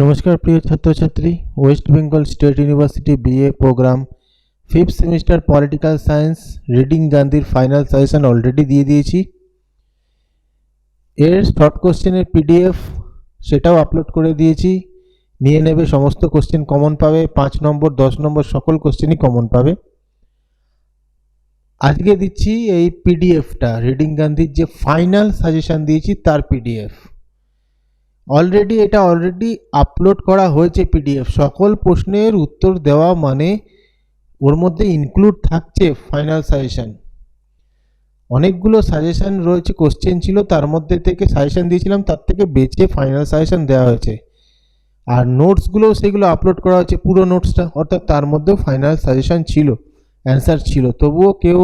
নমস্কার প্রিয় ছাত্রছাত্রী, West Bengal State University BA programme 5th semester political science reading গান্ধীর ফাইনাল সাজেশন অলরেডি দিয়ে দিয়েছি। এর শর্ট কোশ্চেনের পিডিএফ সেটাও আপলোড করে দিয়েছি। নিয়ে নেবে, সমস্ত কোশ্চেন কমন পাবে, 5 নম্বর 10 নম্বর সকল কোশ্চেনই কমন পাবে। আজকে দিচ্ছি এই পিডিএফটা, রিডিং গান্ধীর যে ফাইনাল সাজেশন দিয়েছি তার পিডিএফ। এটা অলরেডি আপলোড করা হয়েছে পিডিএফ। সকল প্রশ্নের উত্তর দেওয়া মানে ওর মধ্যে ইনক্লুড থাকছে ফাইনাল সাজেশন। অনেকগুলো সাজেশন রয়েছে, কোশ্চেন ছিল, তার মধ্যে থেকে সাজেশন দিয়েছিলাম, তার থেকে বেছে ফাইনাল সাজেশন দেওয়া হয়েছে। আর নোটসগুলো সেগুলো আপলোড করা হয়েছে, পুরো নোটসটা, অর্থাৎ তার মধ্যেও ফাইনাল সাজেশন ছিল, অ্যান্সার ছিল। তবুও কেউ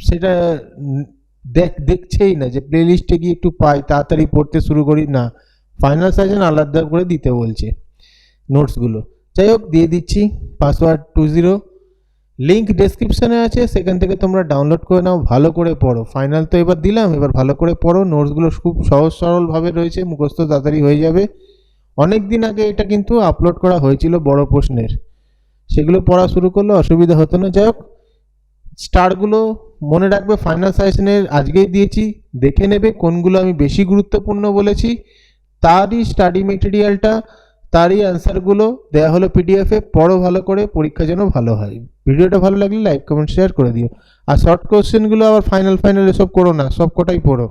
সেটা দেখছেই না যে প্লে লিস্টে গিয়ে একটু পাই, তাড়াতাড়ি পড়তে শুরু করি না, ফাইনাল সাজেশন আলাদা করে দিতে বলছে নোটসগুলো। যাই হোক, দিয়ে দিচ্ছি। পাসওয়ার্ড 20, লিঙ্ক ডেসক্রিপশানে আছে, সেখান থেকে তোমরা ডাউনলোড করে নাও, ভালো করে পড়ো। ফাইনাল তো এবার দিলাম, এবার ভালো করে পড়ো। নোটসগুলো খুব সহজ সরলভাবে রয়েছে, মুখস্থ তাড়াতাড়ি হয়ে যাবে। অনেক দিন আগে এটা কিন্তু আপলোড করা হয়েছিল বড় প্রশ্নের, সেগুলো পড়া শুরু করলে অসুবিধা হতো না। যাই হোক, স্টারগুলো মনে রাখবে, ফাইনাল সাজেশনের আজকেই দিয়েছি, দেখে নেবে কোনগুলো আমি বেশি গুরুত্বপূর্ণ বলেছি। তারই স্টাডি মেটেরিয়ালটা, তারই অ্যান্সারগুলো দেওয়া হলো পিডিএফে। পড়ো ভালো করে, পরীক্ষা যেন ভালো হয়। ভিডিওটা ভালো লাগলে লাইক কমেন্ট শেয়ার করে দিও। আর শর্ট কোশ্চেনগুলো আবার ফাইনাল এসব করো না, সব কটাই পড়ো।